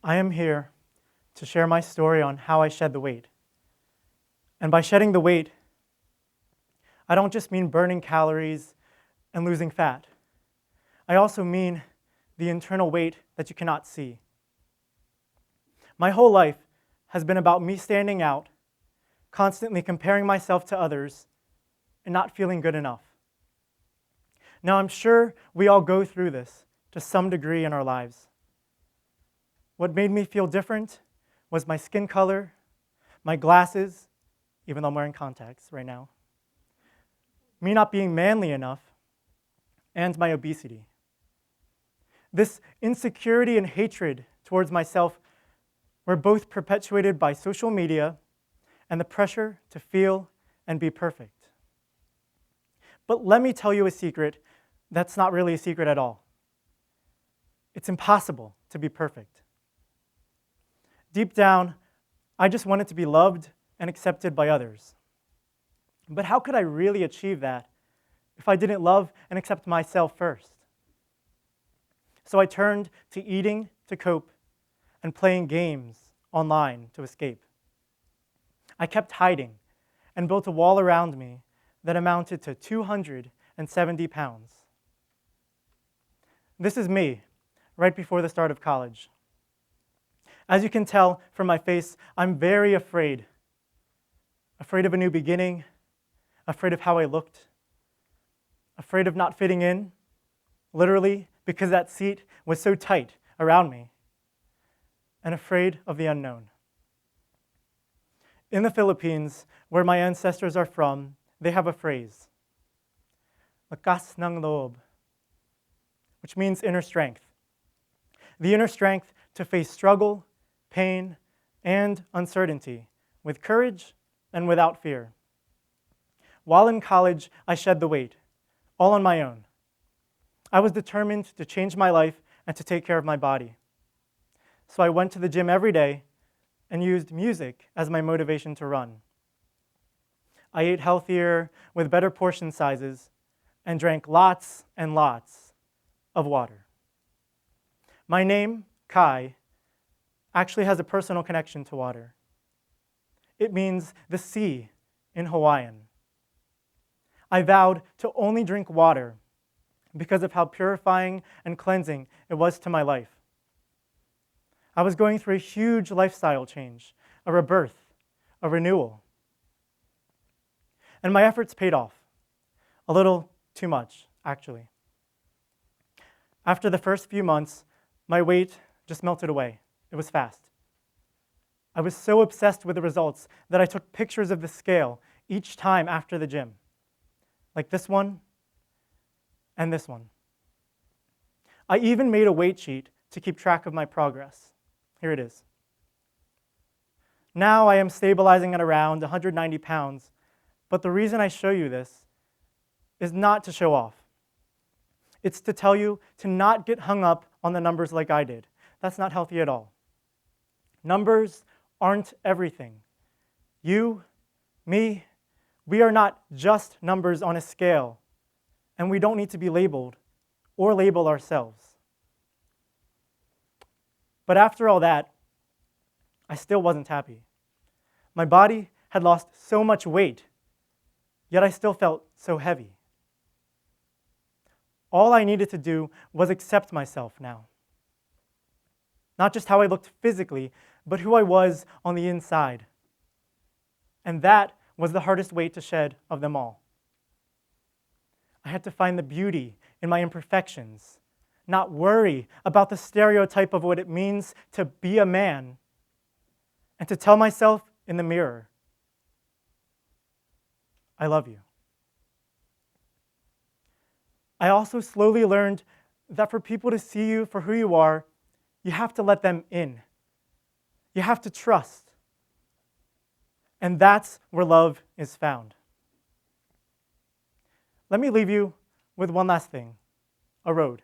I am here to share my story on how I shed the weight. And by shedding the weight, I don't just mean burning calories and losing fat. I also mean the internal weight that you cannot see. My whole life has been about me standing out, constantly comparing myself to others, and not feeling good enough. Now, I'm sure we all go through this to some degree in our lives. What made me feel different was my skin color, my glasses, even though I'm wearing contacts right now, me not being manly enough, and my obesity. This insecurity and hatred towards myself were both perpetuated by social media and the pressure to feel and be perfect. But let me tell you a secret that's not really a secret at all. It's impossible to be perfect. Deep down, I just wanted to be loved and accepted by others. But how could I really achieve that if I didn't love and accept myself first? So I turned to eating to cope and playing games online to escape. I kept hiding and built a wall around me that amounted to 270 pounds. This is me, right before the start of college. As you can tell from my face, I'm very afraid. Afraid of a new beginning, afraid of how I looked, afraid of not fitting in, literally because that seat was so tight around me, and afraid of the unknown. In the Philippines, where my ancestors are from, they have a phrase, lakas ng loob, which means inner strength. The inner strength to face struggle, pain, and uncertainty with courage and without fear. While in college, I shed the weight, all on my own. I was determined to change my life and to take care of my body. So I went to the gym every day and used music as my motivation to run. I ate healthier with better portion sizes and drank lots and lots of water. My name, Kai, actually has a personal connection to water. It means the sea in Hawaiian. I vowed to only drink water because of how purifying and cleansing it was to my life. I was going through a huge lifestyle change, a rebirth, a renewal. And my efforts paid off. A little too much, actually. After the first few months, my weight just melted away. It was fast. I was so obsessed with the results that I took pictures of the scale each time after the gym, like this one and this one. I even made a weight sheet to keep track of my progress. Here it is. Now I am stabilizing at around 190 pounds, but the reason I show you this is not to show off. It's to tell you to not get hung up on the numbers like I did. That's not healthy at all. Numbers aren't everything. You, me, we are not just numbers on a scale, and we don't need to be labeled or label ourselves. But after all that, I still wasn't happy. My body had lost so much weight, yet I still felt so heavy. All I needed to do was accept myself now. Not just how I looked physically, but who I was on the inside. And that was the hardest weight to shed of them all. I had to find the beauty in my imperfections, not worry about the stereotype of what it means to be a man, and to tell myself in the mirror, I love you. I also slowly learned that for people to see you for who you are, you have to let them in. You have to trust. And that's where love is found. Let me leave you with one last thing, a road.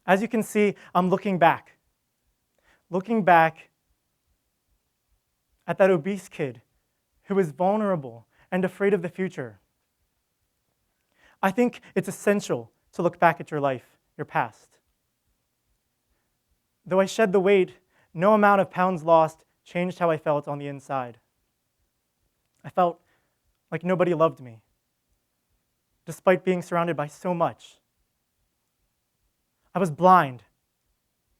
As you can see, I'm looking back at that obese kid who is vulnerable and afraid of the future. I think it's essential to look back at your life, your past. Though I shed the weight, no amount of pounds lost changed how I felt on the inside. I felt like nobody loved me, despite being surrounded by so much. I was blind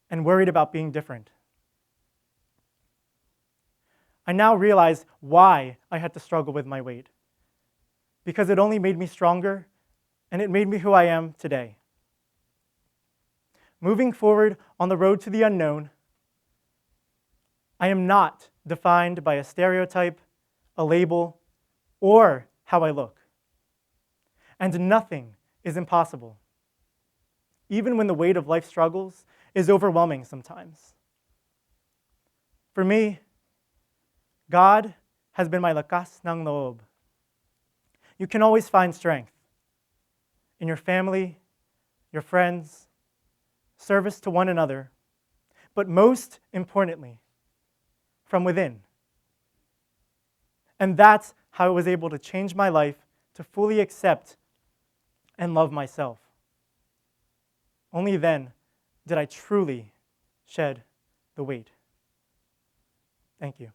and worried about being different. I now realize why I had to struggle with my weight, because it only made me stronger and it made me who I am today. Moving forward on the road to the unknown, I am not defined by a stereotype, a label, or how I look. And nothing is impossible, even when the weight of life struggles is overwhelming sometimes. For me, God has been my lakas ng loob. You can always find strength in your family, your friends, service to one another, but most importantly, from within. And that's how I was able to change my life to fully accept and love myself. Only then did I truly shed the weight. Thank you.